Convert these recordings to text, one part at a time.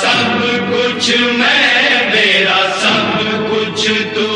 सब कुछ मैं, मेरा सब कुछ तू।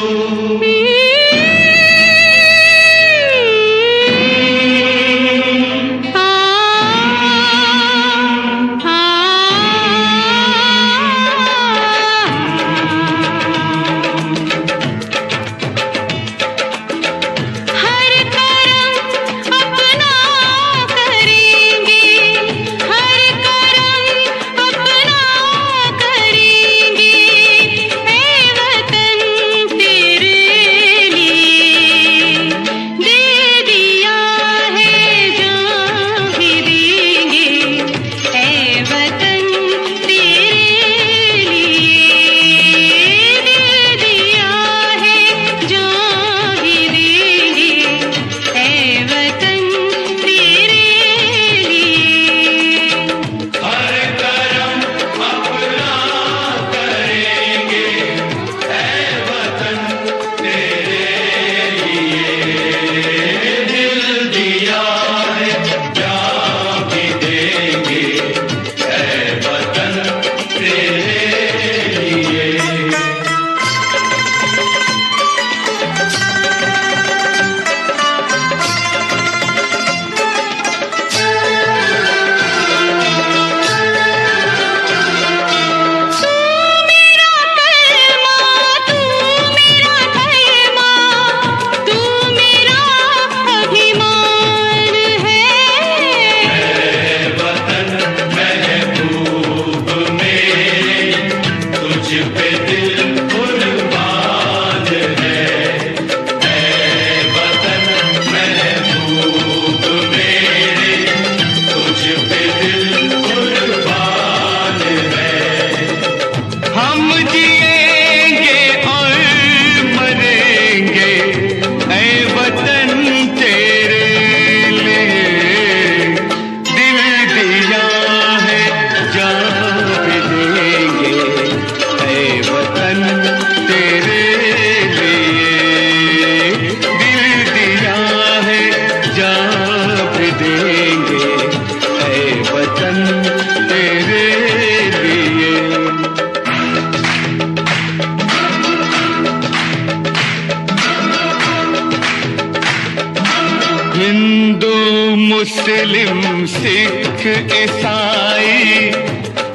हिंदू मुस्लिम सिख ईसाई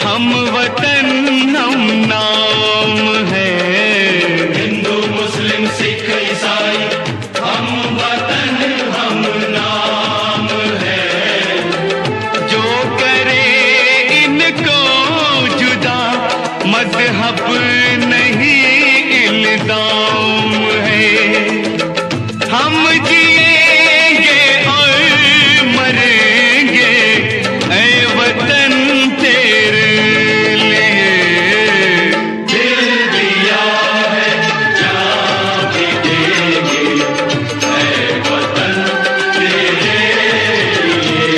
हम वतन हम नाम है। हिंदू मुस्लिम सिख ईसाई हम वतन हम नाम है। जो करे इनको जुदा मजहब नहीं इल्जाम है। हम जिएंगे और मरेंगे ऐ वतन तेरे लिए। दिल दिया है जान भी देंगे ऐ वतन तेरे लिए।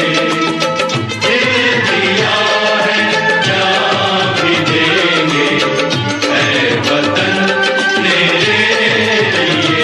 दिल दिया है जान भी देंगे ऐ वतन तेरे लिए।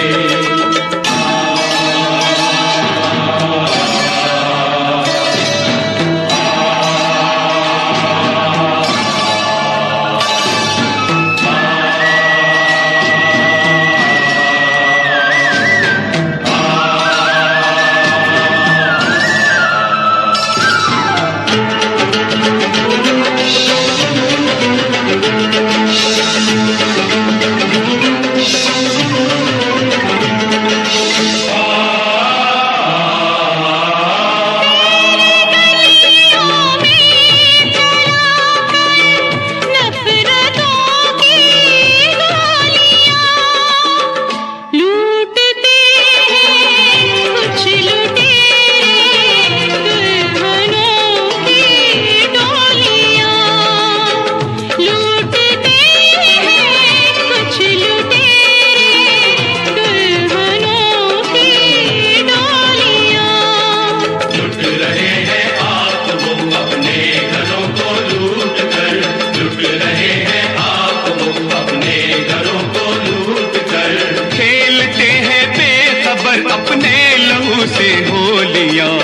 अपने लहू से होलियां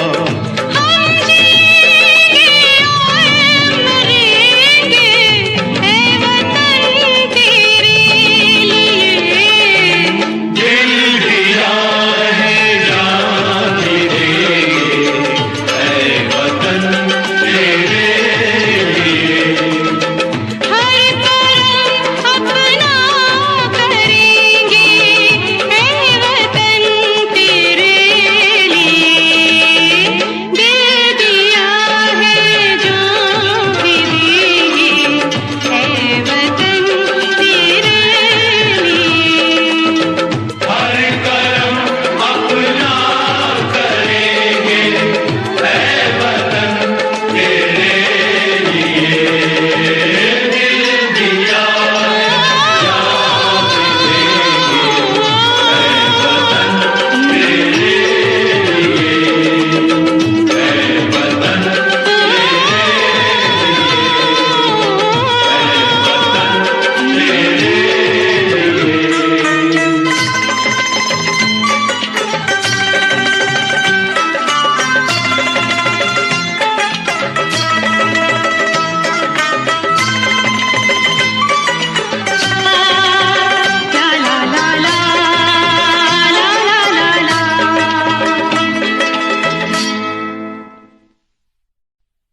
हम जिएंगे और मरेंगे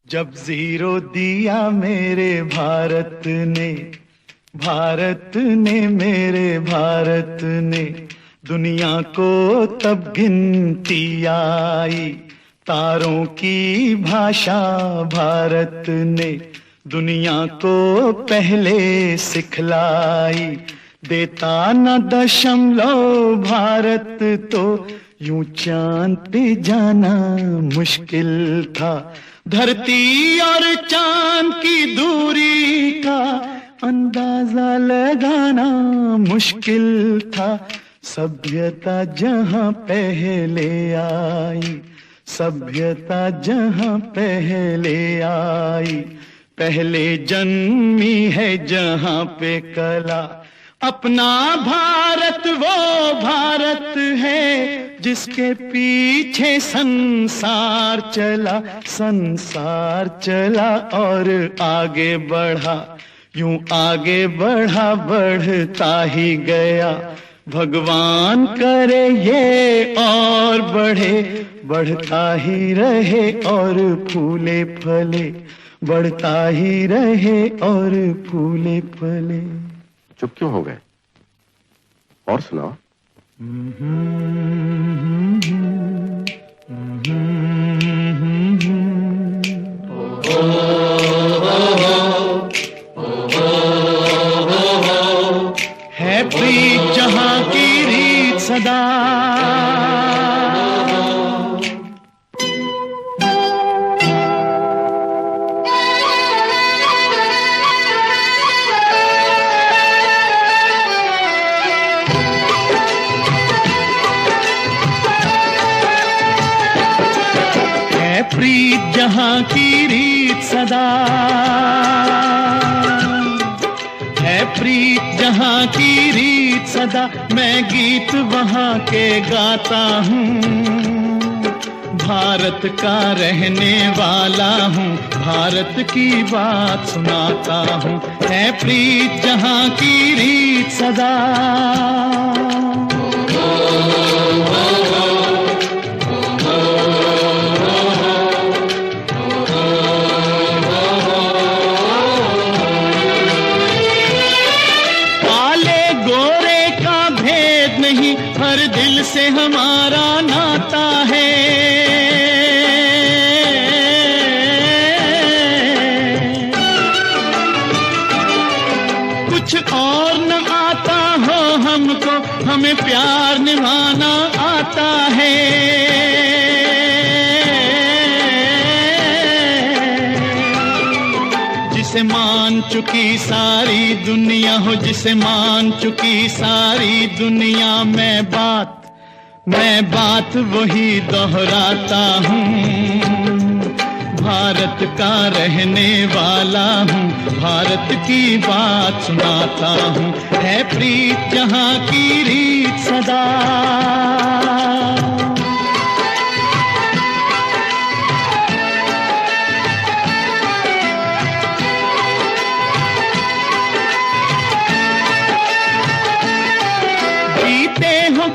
जब जीरो दिया मेरे भारत ने, भारत ने मेरे भारत ने, दुनिया को तब गिनती आई। तारों की भाषा भारत ने दुनिया को पहले सिखलाई। देता न दशमलव भारत तो यूं चांद पे जाना मुश्किल था। धरती और चांद की दूरी का अंदाजा लगाना मुश्किल था। सभ्यता जहां पहले आई, सभ्यता जहां पहले आई, पहले जन्मी है जहां पे कला। अपना भारत वो भारत है जिसके पीछे संसार चला, संसार चला और आगे बढ़ा। यूं आगे बढ़ा, बढ़ता ही गया। भगवान करे ये और बढ़े, बढ़ता ही रहे और फूले फले, बढ़ता ही रहे और फूले फले। चुप क्यों हो गए? और सुनाओ। है प्रीत जहां की रीत सदा, प्रीत जहां की रीत सदा, है प्रीत जहां की रीत सदा। मैं गीत वहां के गाता हूँ, भारत का रहने वाला हूँ, भारत की बात सुनाता हूँ। है प्रीत जहां की रीत सदा। हर दिल से हमारा नाता है। कुछ और न आता हो हमको, हमें प्यार निभाना आता है। जिसे मान चुकी सारी दुनिया हो, जिसे मान चुकी सारी दुनिया, मैं बात वही दोहराता हूँ। भारत का रहने वाला हूँ, भारत की बात सुनाता हूँ। है प्रीत जहाँ की रीत सदा।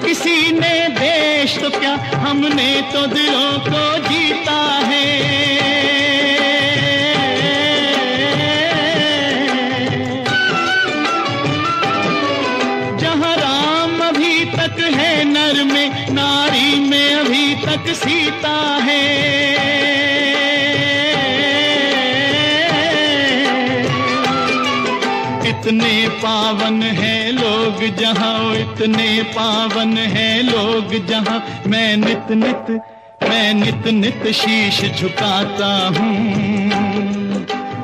किसी ने देश तो क्या, हमने तो दिलों को जीता है। जहाँ राम अभी तक है नर में, नारी में अभी तक सीता है। इतने पावन है लोग जहाँ, इतने पावन है लोग जहाँ, मैं नित नित शीश झुकाता हूँ।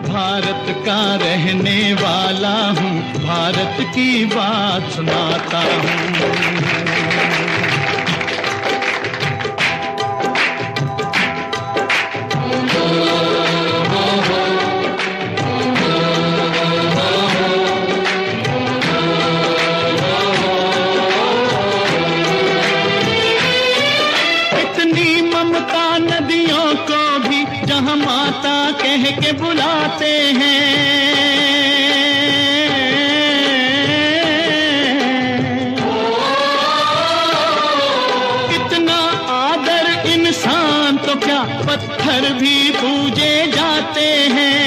भारत का रहने वाला हूँ, भारत की बात सुनाता हूँ। नदियों को भी जहाँ माता कह के बुलाते हैं। इतना आदर इंसान तो क्या, क्या पत्थर भी पूजे जाते हैं।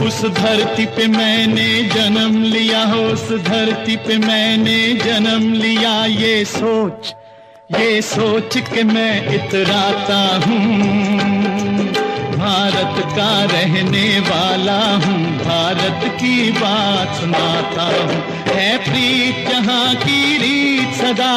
उस धरती पे मैंने जन्म लिया, उस धरती पे मैंने जन्म लिया, ये सोच के मैं इतराता हूँ। भारत का रहने वाला हूँ, भारत की बात सुनाता हूँ। है प्रीत जहाँ की रीत सदा,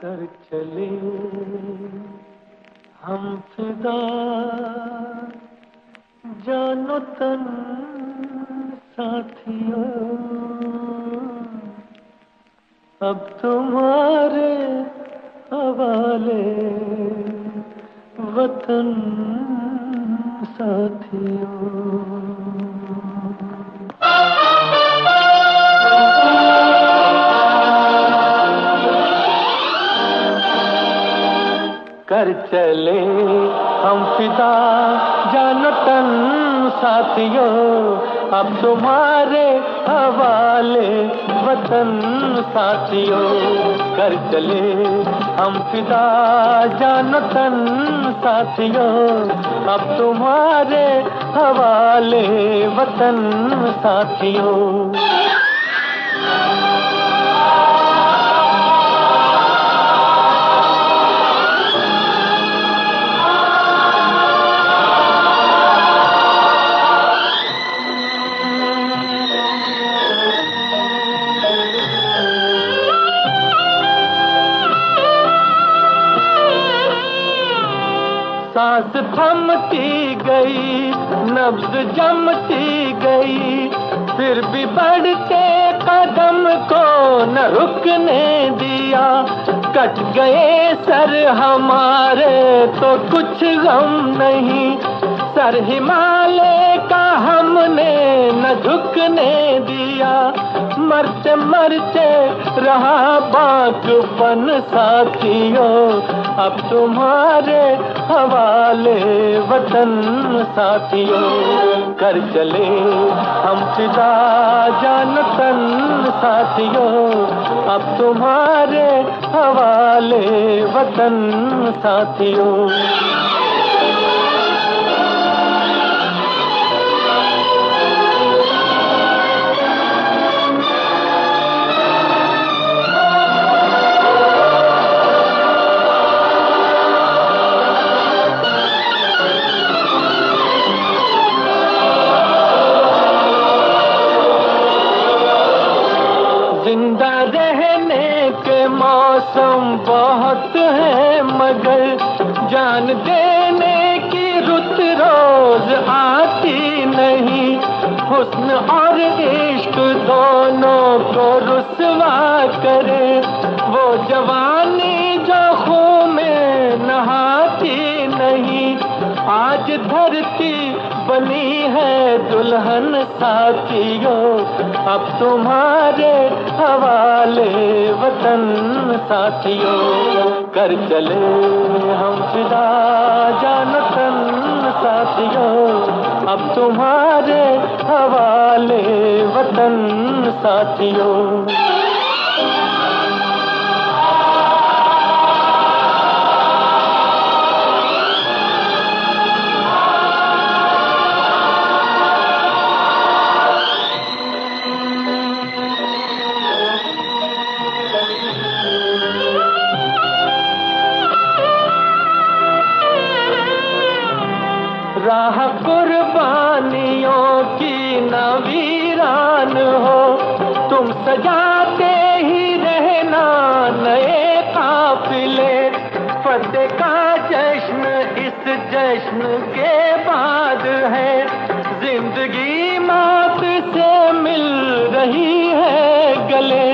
कर चले हम फिदा, जानो तन साथियों, अब तुम्हारे हवाले वतन साथियों। कर चले हम फिदा, जानो तन साथियों, अब तुम्हारे हवाले वतन साथियों। कर चले हम फिदा, जानो तन साथियों, अब तुम्हारे हवाले वतन साथियों। सांस थमती गई, नब्ज जमती गई, फिर भी बढ़ते कदम को न रुकने दिया। कट गए सर हमारे तो कुछ गम नहीं, सर हिमालय का हमने न झुकने दिया। मरते मरते रहा बाक़पन साथियों, अब तुम्हारे हवाले वतन साथियों। कर चले हम फिदा, जानो तन साथियों, अब तुम्हारे हवाले वतन साथियों। जिंदा रहने के मौसम बहुत है, मगर जान देने की रुत रोज आती नहीं। हुस्न और इश्क दोनों को रुसवा करे, वो जवानी जो खून में नहाती नहीं। आज धरती बनी है दुल्हन साथियों, अब तुम्हारे हवाले वतन साथियों। कर चले हम फिदा, जानो तन साथियों, अब तुम्हारे हवाले वतन साथियों। राह कुर्बानियों की न वीरान हो। तुम सजाते ही रहना नए काफिले, फतेह का जश्न इस जश्न के बाद है। जिंदगी मौत से मिल रही है गले,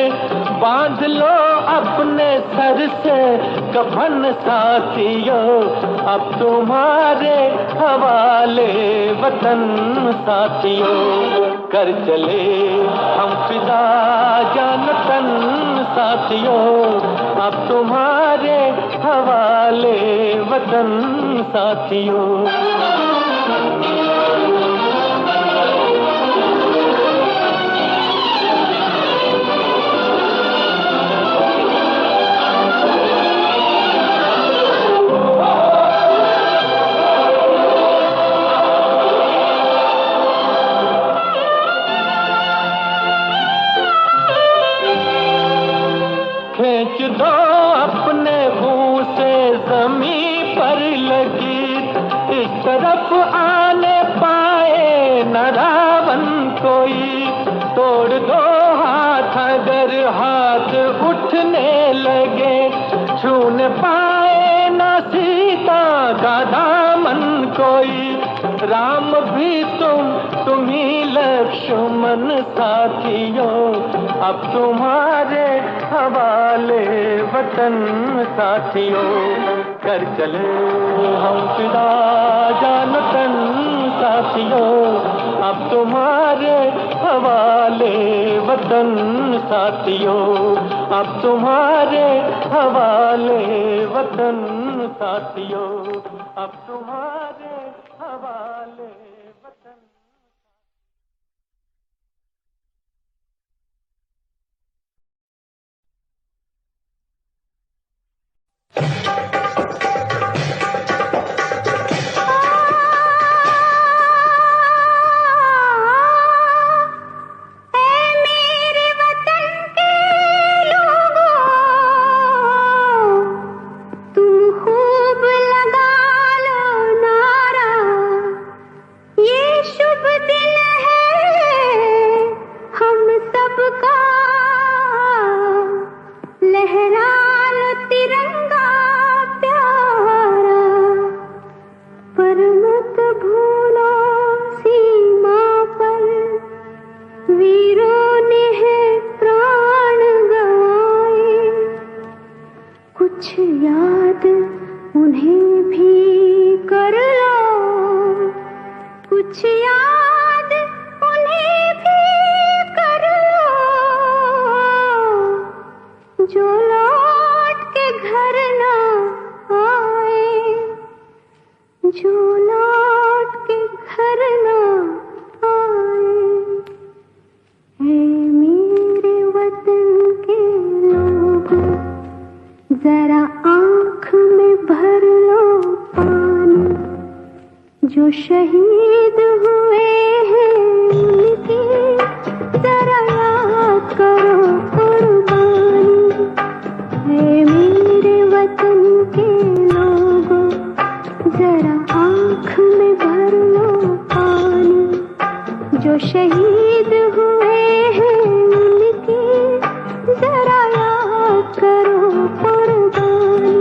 बांध लो अपने सर से कफन साथियों, अब तुम्हारे हवाले वतन साथियों। कर चले हम फिदा जान तन साथियों, अब तुम्हारे हवाले वतन साथियों। खींच दो अपने मुंह से जमीन पर लगी, इस तरफ आने पाए न रावण कोई। तोड़ दो हाथ अगर हाथ उठने लगे, छूने पाए न सीता का दामन कोई। राम भी तुम ही लक्ष्मण साथियों, अब तुम्हारे हवाले वतन साथियों। कर चले हम फिदा जान तन साथियों, अब तुम्हारे हवाले वतन साथियों, अब तुम्हारे हवाले वतन साथियों, अब तुम्हारे हवाले वतन। जो शहीद हुए हैं उनकी जरा याद करो कुर्बानी। है मेरे वतन के लोगों जरा आँख में भर लो पानी। जो शहीद हुए हैं उनकी जरा याद करो कुर्बानी।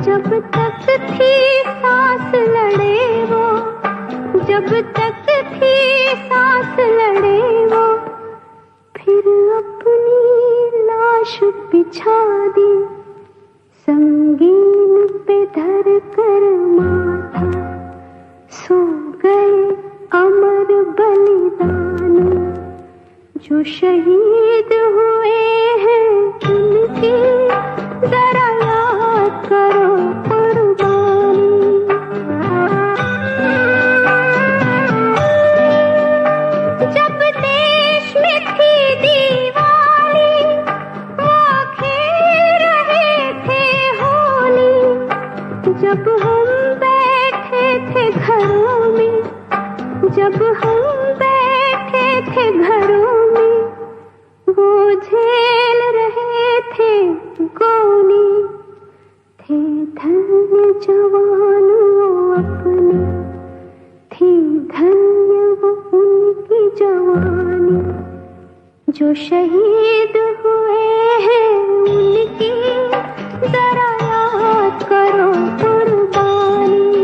जब तक थी सांस लड़े वो, जब तक थी सांस लड़े वो, फिर अपनी लाश बिछा दी संगीन पे धर कर माथा। सो गए अमर बलिदानी जो शहीद हुए हैं उनकी जरा याद करो कुर्बानी। जब देश में थी दीवाली वो खेल रहे थे होली। जब हम बैठे थे घरों में जब हम बैठे थे घरों में, वो झेल रहे थे गोली। थे धन्य जवान वो अपने, थी धन्य वो उनकी जवानी। जो शहीद हुए हैं उनकी जरा याद करो कुर्बानी।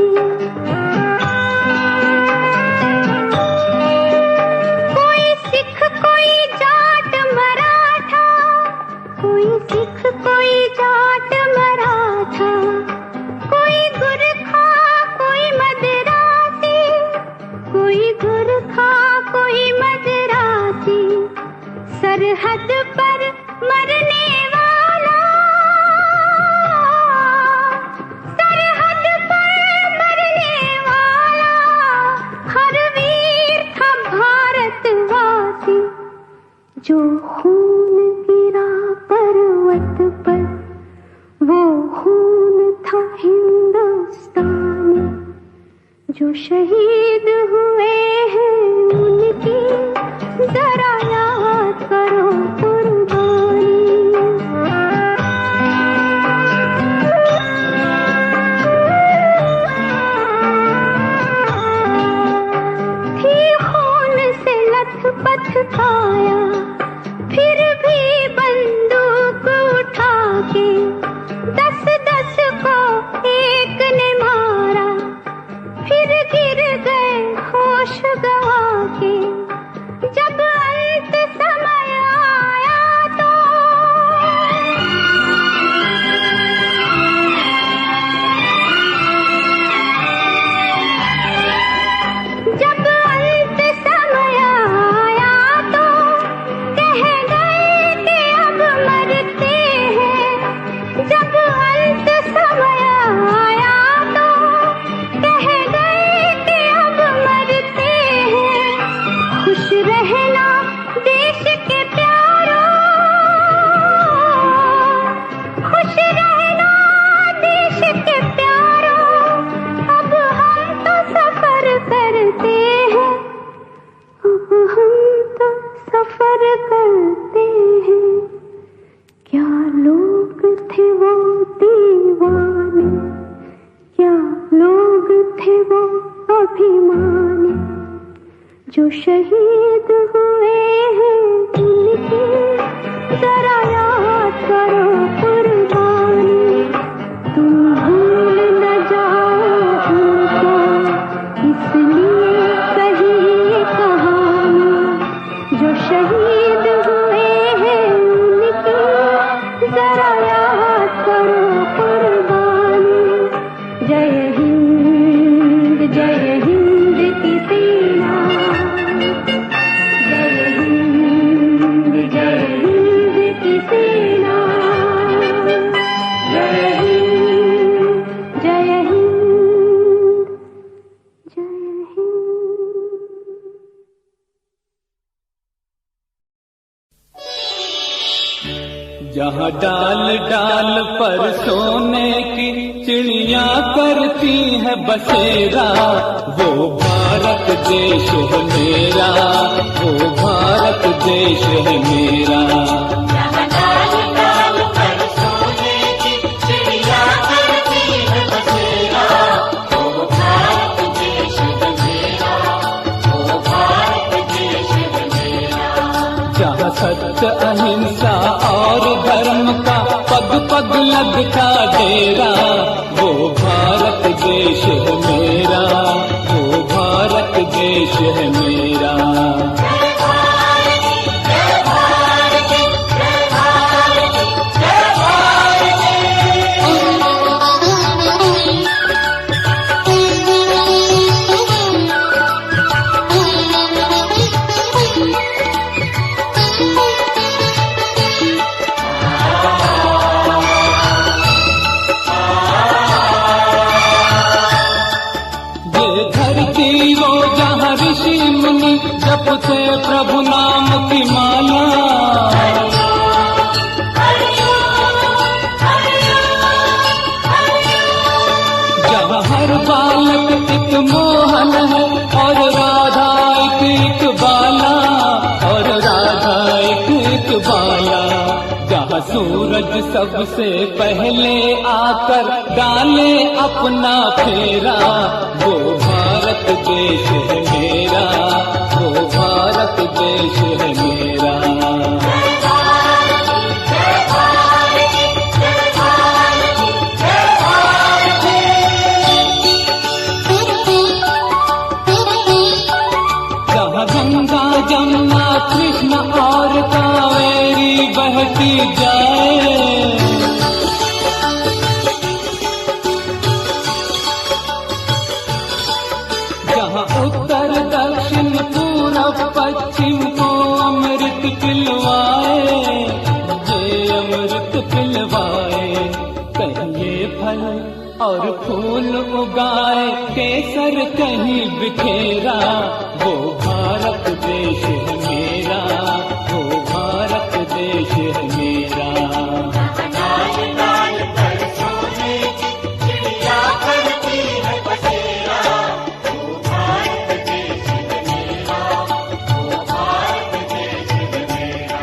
कोई सिख कोई जाट मराठा, कोई सिख कोई जाट मराठा, कोई गुरखा कोई मदरासी, कोई गुरखा कोई मदरासी। सरहद पर मरने वाला, सरहद पर मरने वाला, हर वीर था भारतवासी। जो खून गिरा पर्वत पर, वो खून था हिंदुस्तानी। जो शहीद हुए हैं उनकी जरा याद करो कुर्बानी। थी खून से लथपथ काया, फिर भी बंदूक उठा के 10-10 को एक ने मारा। फिर गिर गए होश गवा के, जब अंत समय आया तो जब अंत समय आया तो कह गए कि अब मरते हैं। जब अंत समय आया तो कह गए कि अब मरते हैं। खुश रहना देश के प्यारों, खुश रहना देश के प्यारों। अब हम तो सफर करते हैं, अब हम तो सफर करते हैं। क्या लोग थे वो दीवाने, क्या लोग थे वो अभिमानी। जो शहीद हुए हैं उनकी जरा याद करो कुर्बानी। तुम भूल न जाओ उनको, इसलिए कही ये कहानी। जो शहीद हुए हैं उनकी जरा याद करो कुर्बानी। जय हिंद की सेना, जय हिंद की सेना, जय हिंद जय हिंद जय हिंद। जहाँ डाल डाल पर सोने की चिड़िया करती है बसेरा, वो भारत देश है मेरा, वो भारत देश है मेरा। जहाँ डाल डाल पर सोने की चिड़िया करती है बसेरा, वो भारत देश है मेरा, वो भारत देश है मेरा। जहाँ सत्य अहिंसा और धर्म का पग पग लगता डेरा, वो भारत देश है मेरा, वो भारत देश है मेरा। ऋषि मुनि जपते प्रभु नाम की माला, जहाँ हर बालक एक मोहन है और राज सूरज सबसे पहले आकर डाले अपना फेरा, वो भारत देश है मेरा, वो भारत देश है मेरा। जहाँ गंगा जमुना कृष्ण और कावेरी बहती जाए, जहाँ उत्तर दक्षिण पूरब पश्चिम को अमृत पिलवाए, ये अमृत पिलवाए। कहीं ये फल और फूल उगाए, केसर कहीं बिखेरा, वो भारत देश है मेरा, वो भारत देश है मेरा। लाल लाल पर सोने की चिड़िया करती है बसेरा, वो भारत देश है मेरा, वो भारत देश है मेरा।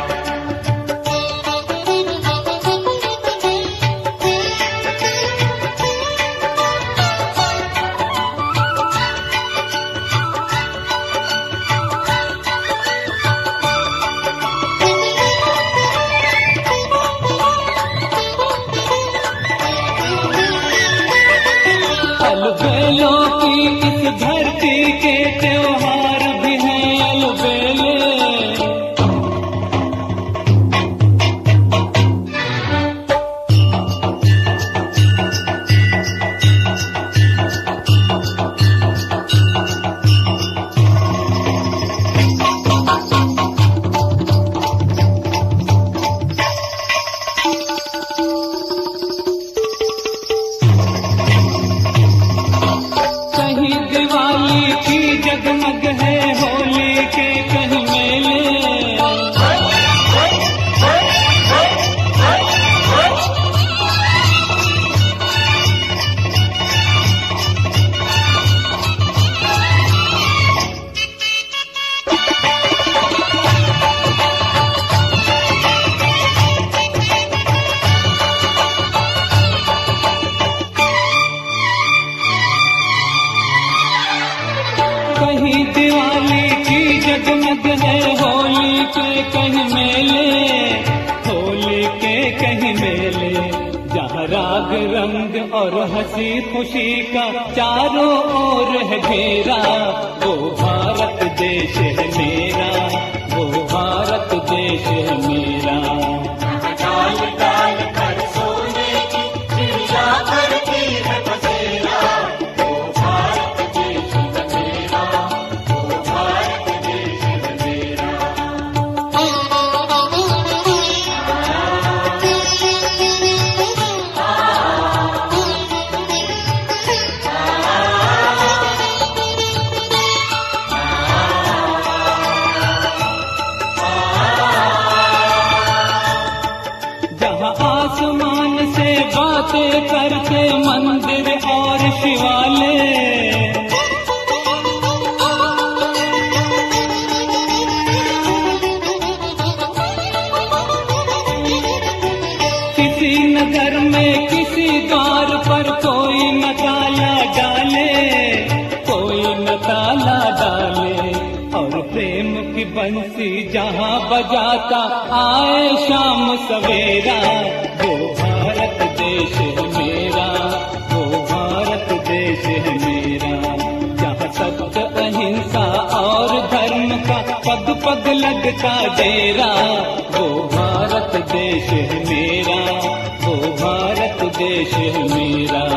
अलबेलों की इस धरती के त्योहार भी हैं अलबेले, कहीं दिवाली की जगमग है, होली के कहीं मेले, कहीं दिवाली की जगमग है, होली के कहीं मेले, होली के कहीं मेले। जहाँ राग रंग और हंसी खुशी का चारों ओर है घेरा, वो भारत देश है मेरा, वो भारत देश है मेरा। डाल डाल पर सोने की चिड़िया करती है बसेरा, वो भारत देश है मेरा, वो भारत देश है मेरा। जहाँ आसमान से बातें करते मंदिर और शिवालय, किसी नगर में किसी द्वार पर कोई न ताला डाले, कोई न ताला डाले। और प्रेम की बंसी जहाँ बजाता आए शाम सवेरा, वो भारत देश है मेरा, वो भारत देश है मेरा। जहाँ सत्य अहिंसा और धर्म का पग पग लगता डेरा, वो भारत देश है मेरा, वो भारत देश है मेरा।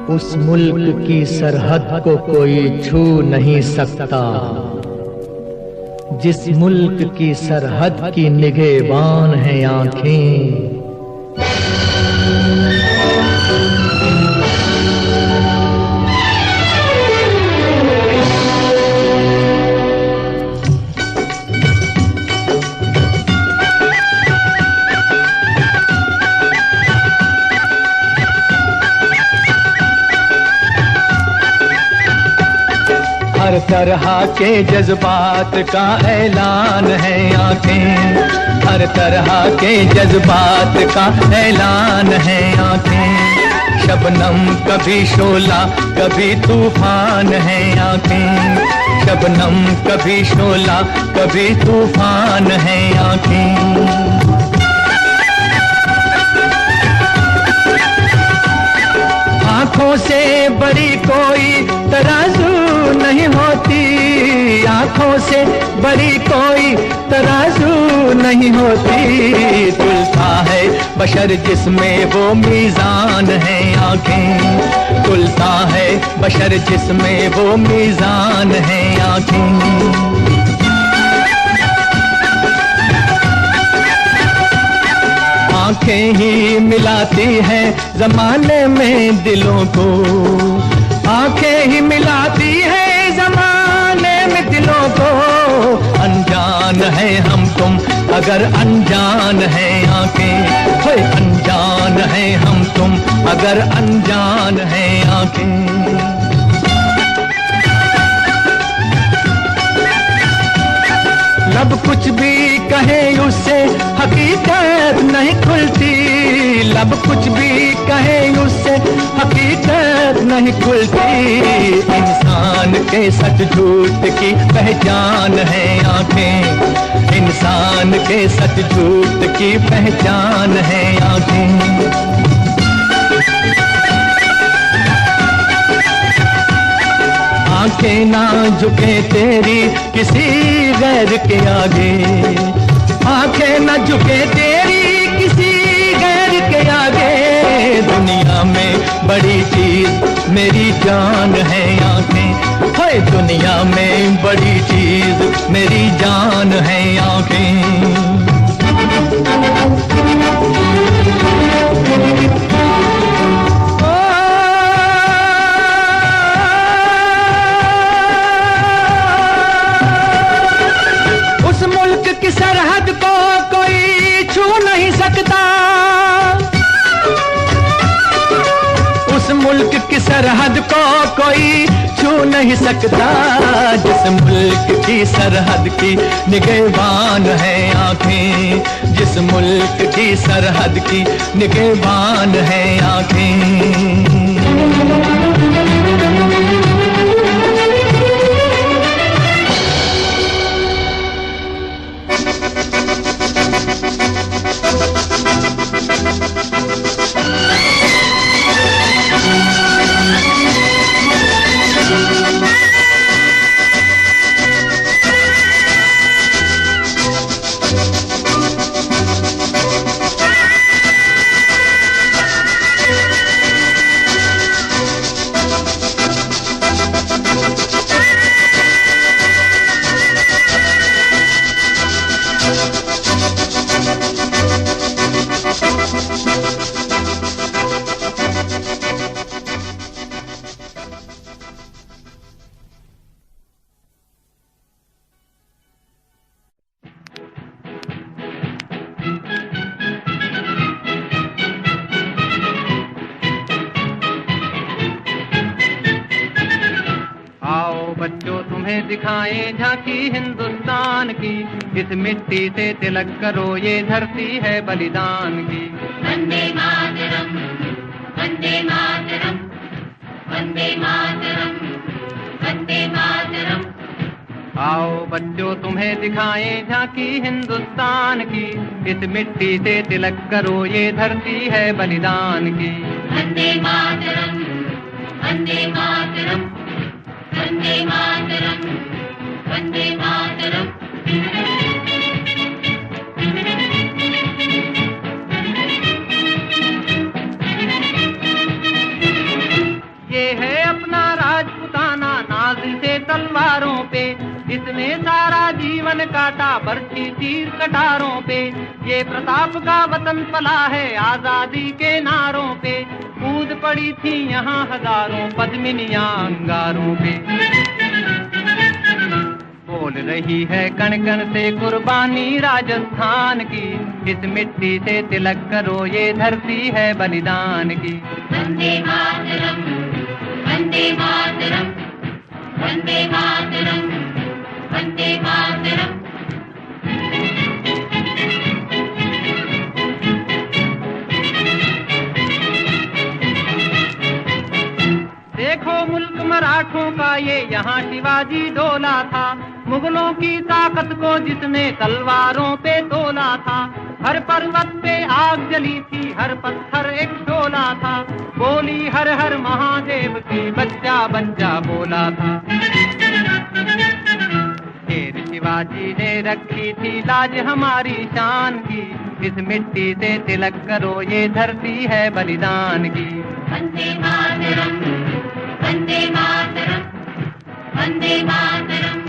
उस मुल्क की सरहद को कोई छू नहीं सकता जिस मुल्क की सरहद की निगहबान हैं आंखें। हर तरह के जज्बात का ऐलान है आंखें, हर तरह के जज्बात का ऐलान है आंखें। शबनम कभी शोला कभी तूफान है आंखें, शबनम कभी शोला कभी तूफान है आंखें। आँखों से बड़ी कोई तराजू नहीं होती, आँखों से बड़ी कोई तराजू नहीं होती। तुलता है बशर जिसमें वो मीज़ान है आँखें, तुलता है बशर जिसमें वो मीज़ान है आँखें। आंखें ही मिलाती हैं जमाने में दिलों को, आंखें ही मिलाती हैं जमाने में दिलों को। अनजान है हम तुम अगर अनजान है आंखें, होए अनजान है हम तुम अगर अनजान है आंखें। लब कुछ भी कहे उससे हकीकत नहीं खुलती, लब कुछ भी कहे उससे हकीकत नहीं खुलती। इंसान के सच झूठ की पहचान है आंखें, इंसान के सच झूठ की पहचान है आंखें। आंखें ना झुके तेरी किसी गैर के आगे, आंखें ना झुके तेरी किसी गैर के आगे। दुनिया में बड़ी चीज मेरी जान है आंखें, हाय दुनिया में बड़ी चीज मेरी जान है आंखें। सरहद को कोई छू नहीं सकता, उस मुल्क की सरहद को कोई छू नहीं सकता। जिस मुल्क की सरहद की निगहबान है आंखें, जिस मुल्क की सरहद की निगहबान है आंखें। दिखाएं झांकी हिंदुस्तान की, इस मिट्टी से तिलक करो ये धरती है बलिदान की। वंदे मातरम, वंदे मातरम, वंदे मातरम, वंदे मातरम। आओ बच्चों तुम्हें दिखाएं झांकी हिंदुस्तान की, इस मिट्टी से तिलक करो ये धरती है बलिदान की। वंदे मातरम, वंदे मातरम, वंदे मातरम, वंदे मातरम। तलवारों पे, इसने सारा जीवन काटा बरछी तीर कटारों पे। ये प्रताप का वतन पला है आजादी के नारों पे, कूद पड़ी थी यहाँ हजारों पद्मिनियां अंगारों पे। बोल रही है कण कण से कुर्बानी राजस्थान की, इस मिट्टी से तिलक करो ये धरती है बलिदान की। वंदे मातरम, वंदे मातरम, वंदे मातरम, वंदे मातरम। देखो मुल्क मराठों का ये यहाँ शिवाजी डोला था, मुगलों की ताकत को जिसने तलवारों पे तोला था। हर पर्वत पे आग जली थी, हर पत्थर एक शोला था, बोली हर हर महादेव की बच्चा बच्चा बोला था। शेर शिवाजी ने रखी थी लाज हमारी शान की, इस मिट्टी से तिलक करो ये धरती है बलिदान की। वंदे मातरम, वंदे मातरम, वंदे मातरम,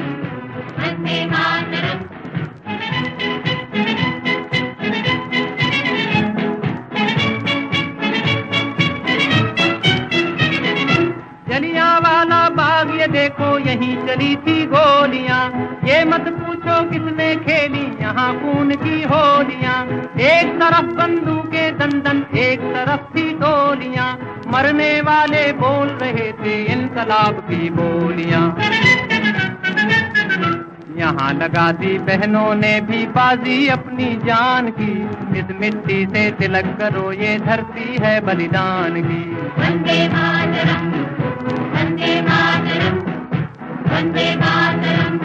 वंदे मातरम। जलियांवाला बाग ये देखो यहीं चली थी गोलियां, ये मत पूछो किसने खेली यहाँ खून की होलियां। एक तरफ बंदूकें दंदन, एक तरफ थी गोलियां, मरने वाले बोल रहे थे इनकलाब की बोलियां। यहाँ लगा दी बहनों ने भी बाजी अपनी जान की, इस मिट्टी से तिलक करो ये धरती है बलिदान की। वंदे मातरम, वंदे मातरम, वंदे मातरम,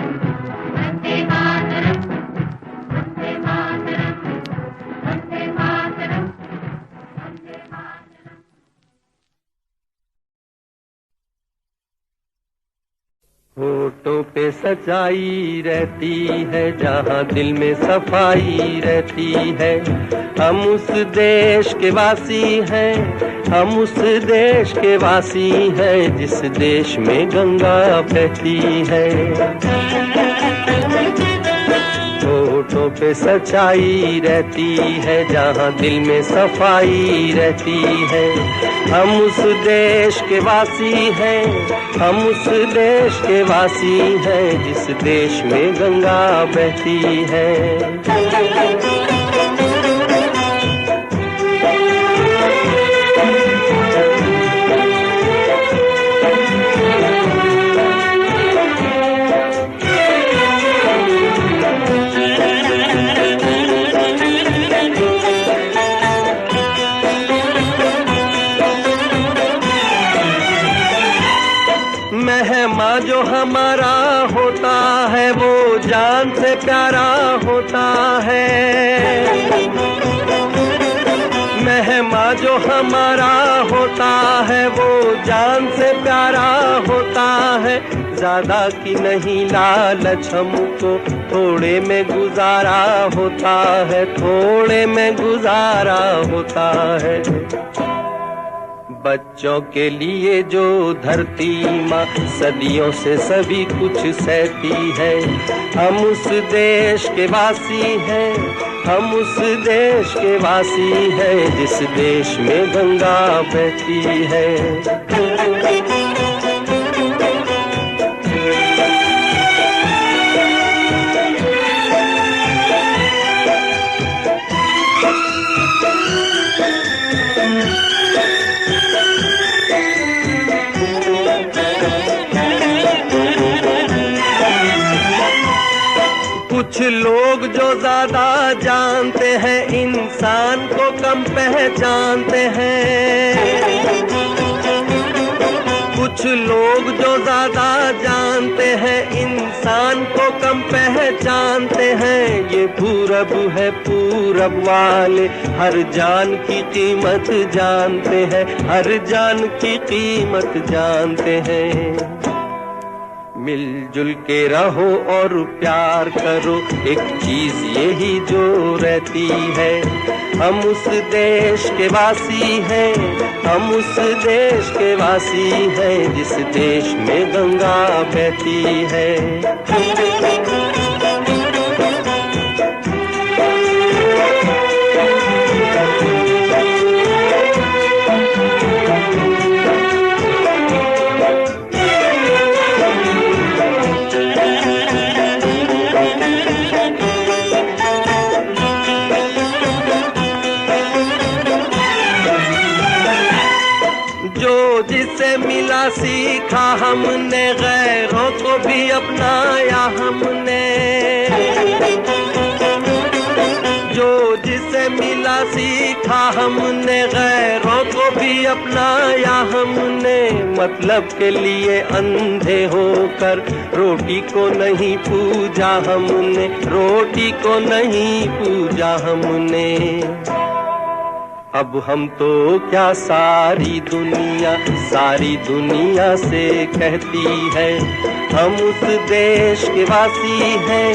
वंदे मातरम, वंदे मातरम, वंदे मातरम, वंदे मातरम। होठों पे सच्चाई रहती है जहाँ दिल में सफाई रहती है। हम उस देश के वासी हैं, हम उस देश के वासी हैं जिस देश में गंगा बहती है। होठों पे सच्चाई रहती है जहाँ दिल में सफाई रहती है। हम उस देश के वासी हैं, हम उस देश के वासी हैं जिस देश में गंगा बहती है। मेहमा जो हमारा होता है वो जान से प्यारा होता है। मेहमा जो हमारा होता है वो जान से प्यारा होता है। ज्यादा की नहीं लालच हमको थोड़े में गुजारा होता है, थोड़े में गुजारा होता है। बच्चों के लिए जो धरती माँ सदियों से सभी कुछ सहती है। हम उस देश के वासी हैं, हम उस देश के वासी हैं जिस देश में गंगा बहती है। कुछ लोग जो ज्यादा जानते हैं इंसान को कम पहचानते हैं। कुछ लोग जो ज्यादा जानते हैं इंसान को कम पहचानते हैं। ये पूरब है, पूरब वाले हर जान की कीमत जानते हैं, हर जान की कीमत जानते हैं। मिलजुल के रहो और प्यार करो, एक चीज यही जो रहती है। हम उस देश के वासी हैं, हम उस देश के वासी हैं, जिस देश में गंगा बहती है। जिसे मिला सीखा हमने, गैरों को भी अपनाया हमने। जो जिसे मिला सीखा हमने, गैरों को भी अपनाया हमने। मतलब के लिए अंधे होकर रोटी को नहीं पूजा हमने, रोटी को नहीं पूजा हमने। अब हम तो क्या सारी दुनिया से कहती है, हम उस देश के वासी हैं,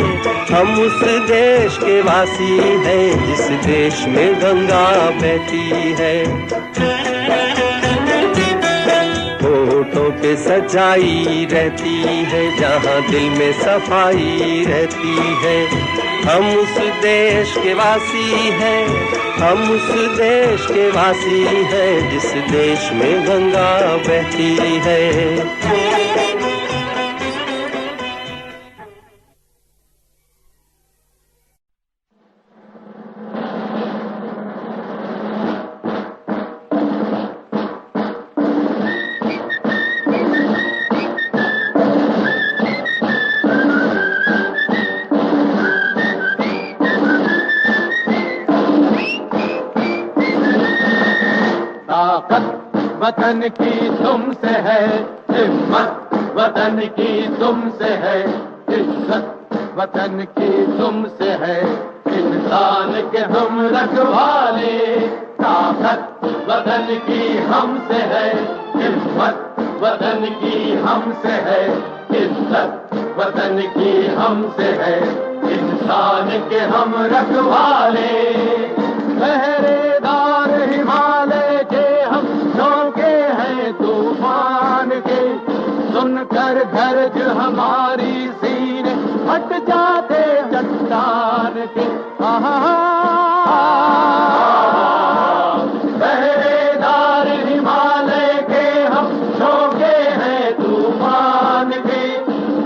हम उस देश के वासी हैं, जिस देश में गंगा बहती है। होठों पे सच्चाई रहती है, जहाँ दिल में सफाई रहती है। हम उस देश के वासी हैं, हम उस देश के वासी हैं, जिस देश में गंगा बहती है। वतन की तुमसे है, हिम्मत वतन की तुमसे है, इज्जत वतन की तुमसे है, इंसान के हम रखवाले। ताकत वतन की हमसे है, हिम्मत वतन की हमसे है, इज्जत वतन की हमसे है, इंसान के हम रखवाले। पहरेदार हिमालय के हम झोंके हैं तूफान के, सुनकर गरज हमारी सीने हट जाते चट्टान के। पहरेदार हिमालय के हम झोंके हैं तूफान के,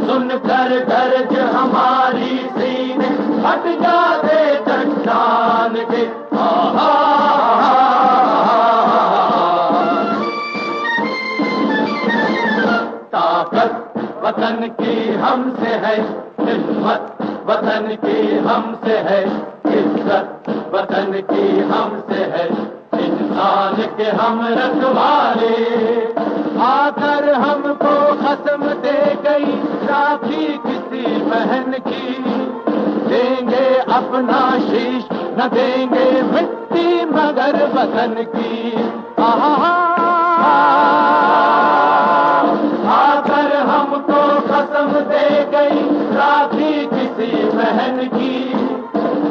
सुनकर गरज हमारी सीने हट जाते चट्टान के। ताकत वतन की हमसे है, हिम्मत वतन की हमसे है, इज्जत वतन की हमसे है, इंसान के हम रखवाले। आकर हमको कसम दे गई राखी किसी बहन की, देंगे अपना शीश न देंगे मिट्टी मगर वतन की। आकर हमको कसम दे गई राखी किसी बहन की,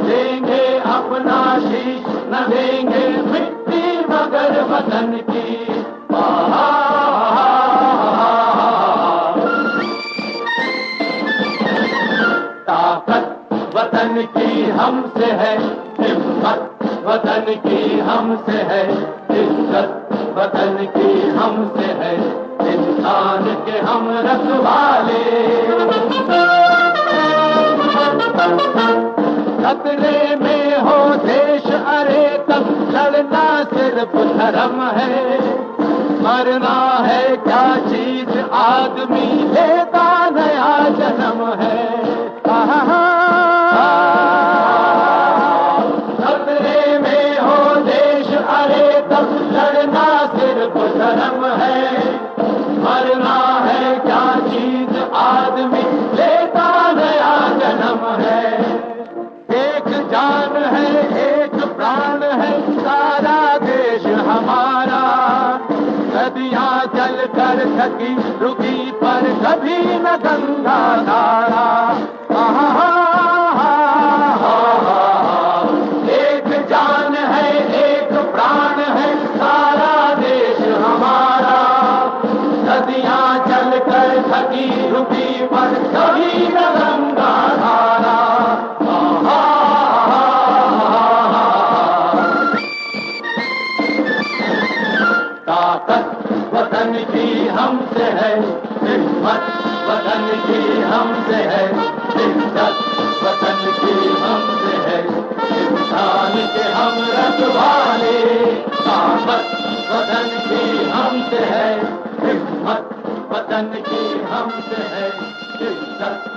देंगे अपना शीश न देंगे मिट्टी मगर वतन की। ताकत वतन की हमसे है, हिम्मत वतन की हमसे है, इज्जत वतन की हमसे है, इंसान के हम रखवाले। खतरे में हो देश अरे तब लड़ना सिर्फ धर्म है, मरना है क्या चीज आदमी लेता नया जन्म है। खतरे में हो देश अरे तब लड़ना सिर्फ धर्म है, मरना है क्या चीज आदमी लेता नया जन्म है। एक जान है एक प्राण है सारा देश हमारा, नदियां जल कर थकी रुकी पर कभी न गंगा पर शहीद गंगा धारा। ताकत वतन की हमसे है, हिम्मत वतन की हमसे है, इज्जत वतन की हमसे है, इंसान के हम रखवाले। ताकत वतन की हमसे है, हिम्मत वतन की हमसे है, इज्जत